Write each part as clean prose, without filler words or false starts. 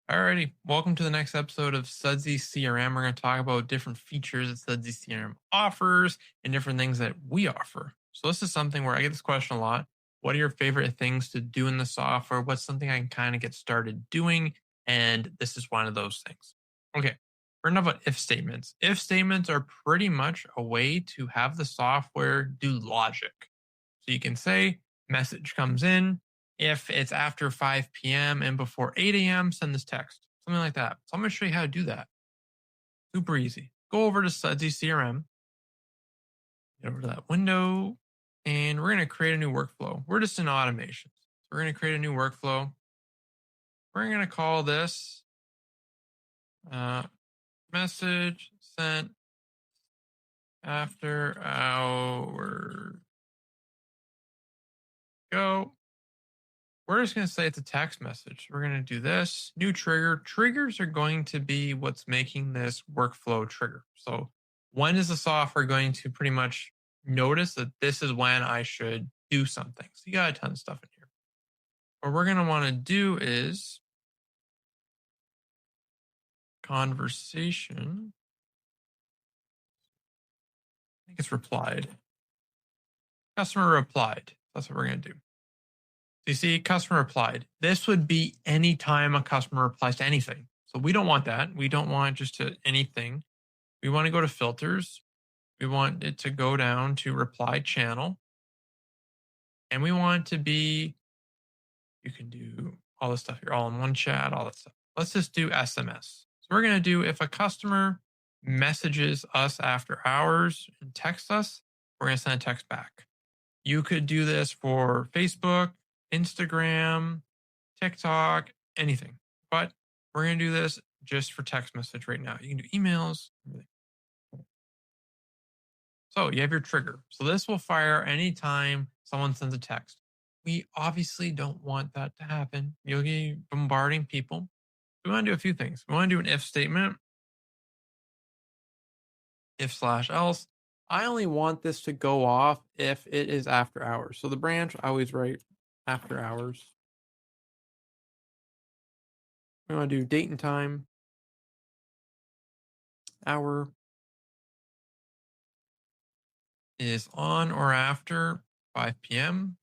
Alrighty, welcome to the next episode of SudsyCRM. We're going to talk about different features that SudsyCRM offers and different things that we offer. So this is something where I get this question a lot. What are your favorite things to do in the software? What's something I can kind of get started doing? And this is one of those things. Okay, we're going to talk about if statements. If statements are pretty much a way to have the software do logic. So you can say message comes in. If it's after 5 p.m. and before 8 a.m., send this text, something like that. So I'm going to show you how to do that. Super easy. Go over to SudsyCRM, get over to that window, and we're going to create a new workflow. We're just in automations. So we're going to create a new workflow. We're going to call this message sent after hour go. We're just going to say it's a text message. We're going to do this new trigger. Triggers are going to be what's making this workflow trigger. So when is the software going to pretty much notice that this is when I should do something? So you got a ton of stuff in here. What we're going to want to do is conversation. I think it's replied. Customer replied. That's what we're going to do. So you see, customer replied. This would be any time a customer replies to anything. So we don't want that. We don't want just to anything. We want to go to filters. We want it to go down to reply channel. And we want it to be, you can do all this stuff here, all in one chat, all that stuff. Let's just do SMS. So we're going to do if a customer messages us after hours and texts us, we're going to send a text back. You could do this for Facebook, Instagram, TikTok, anything. But we're going to do this just for text message right now. You can do emails, everything. So you have your trigger. So this will fire anytime someone sends a text. We obviously don't want that to happen. You'll be bombarding people. We want to do a few things. We want to do an if statement, if/else. I only want this to go off if it is after hours. So the branch, I always write after hours. We want to do date and time, hour is on or after 5 p.m.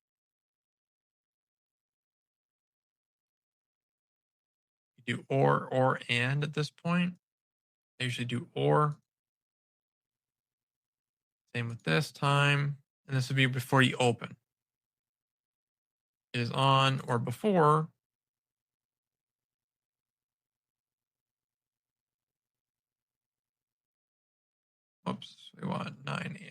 You do or, and at this point. I usually do or. Same with this time. And this would be before you open. It is on or before. Oops, we want 9 a.m.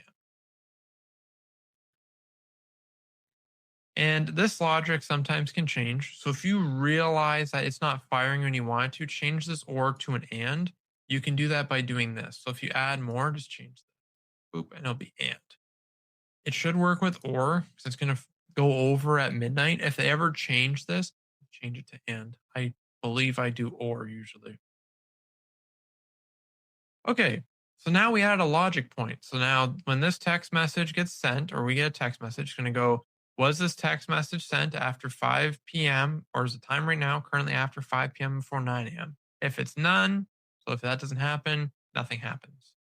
And this logic sometimes can change. So if you realize that it's not firing when you want it to, change this or to an and. You can do that by doing this. So if you add more, just change that. Boop, and it'll be and. It should work with or because it's going to go over at midnight. If they ever change this, change it to and. I believe I do or usually. Okay, so now we add a logic point. So now when this text message gets sent or we get a text message, it's going to go, was this text message sent after 5 p.m. or is the time right now currently after 5 p.m. before 9 a.m.? If it's none, so if that doesn't happen, nothing happens.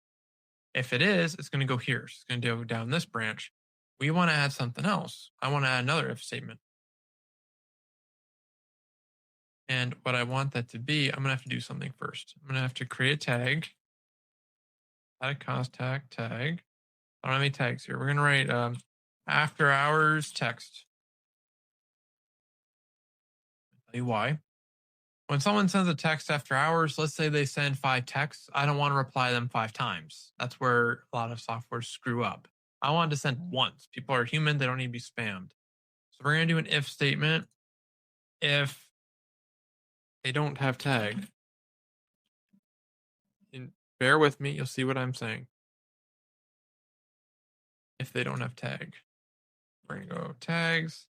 If it is, it's going to go here. So it's going to go down this branch. We want to add something else. I want to add another if statement. And what I want that to be, I'm going to have to do something first. I'm going to have to create a tag. Add a contact tag. I don't have any tags here. We're going to write after hours text. I'll tell you why. When someone sends a text after hours, let's say they send 5 texts, I don't want to reply them 5 times. That's where a lot of software screw up. I want to send once. People are human. They don't need to be spammed. So we're going to do an if statement. If they don't have tag, and bear with me, you'll see what I'm saying. If they don't have tag, we're going to go tags,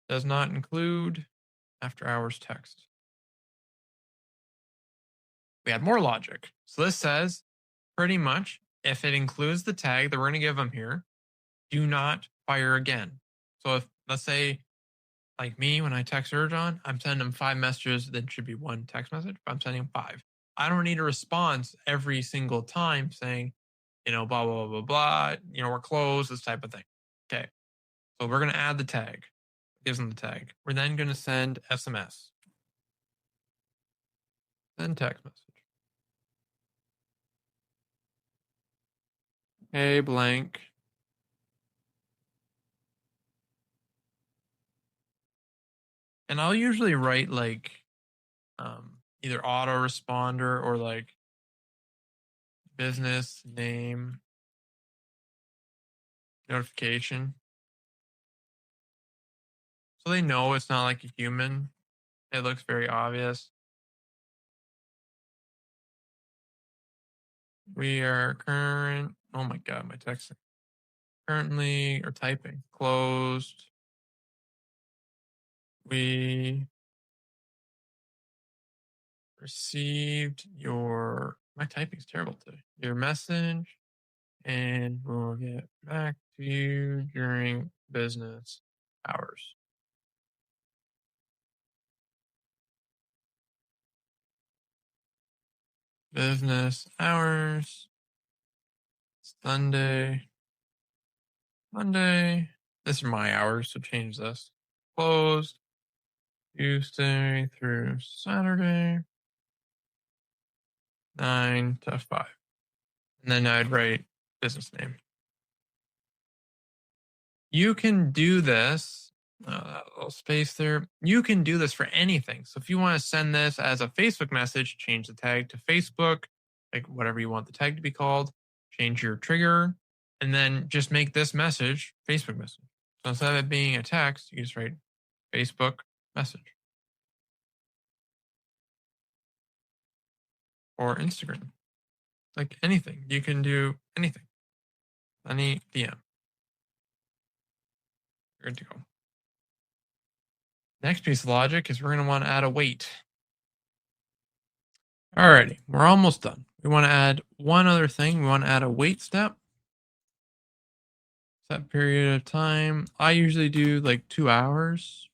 does not include after hours text. We add more logic. So this says pretty much if it includes the tag that we're going to give them here, do not fire again. So if let's say Like me, when I text Urjon, I'm sending him 5 messages, then should be 1 text message, but I'm sending him 5. I don't need a response every single time saying, blah, blah, blah, blah, blah, we're closed, this type of thing. Okay. So we're going to add the tag. Gives them the tag. We're then going to send SMS, then text message. Hey, blank. And I'll usually write like either autoresponder or like business name notification. So they know it's not like a human. It looks very obvious. We are oh my God, my texting. Currently or typing. Closed. We received my typing's terrible today. Your message, and we'll get back to you during business hours. Business hours. Sunday. Monday. This is my hours, so change this. Closed Tuesday through Saturday, 9 to 5. And then I'd write business name. You can do this, that little space there. You can do this for anything. So if you want to send this as a Facebook message, change the tag to Facebook, like whatever you want the tag to be called, change your trigger, and then just make this message Facebook message. So instead of it being a text, you just write Facebook message or Instagram, like anything. You can do anything, any DM. You're good to go. Next piece of logic is we're going to want to add a wait. Alrighty, we're almost done. We want to add one other thing. We want to add a wait step. Set period of time. I usually do like 2 hours.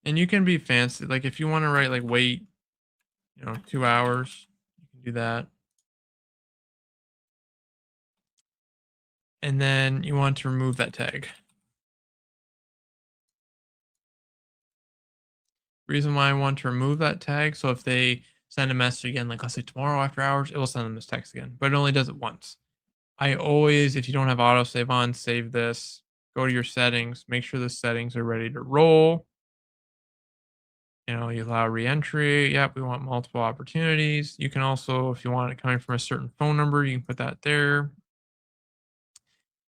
And you can be fancy. Like if you want to write like wait, 2 hours, you can do that. And then you want to remove that tag. Reason why I want to remove that tag. So if they send a message again, like let's say tomorrow after hours, it will send them this text again, but it only does it once. I always, if you don't have autosave on, save this, go to your settings, make sure the settings are ready to roll. You allow reentry. Yep, we want multiple opportunities. You can also, if you want it coming from a certain phone number, you can put that there.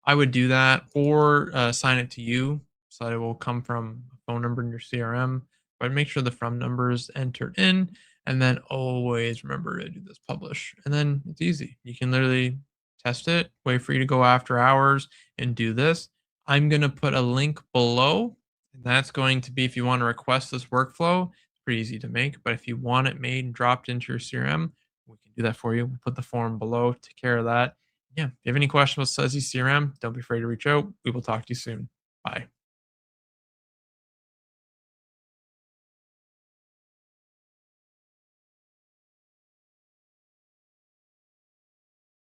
I would do that or assign it to you so that it will come from a phone number in your CRM. But make sure the from number is entered in. And then always remember to do this publish. And then it's easy. You can literally test it, wait for you to go after hours and do this. I'm going to put a link below. And that's going to be if you want to request this workflow, it's pretty easy to make. But if you want it made and dropped into your CRM, we can do that for you. We'll put the form below, take care of that. Yeah. If you have any questions about SudsyCRM, don't be afraid to reach out. We will talk to you soon. Bye.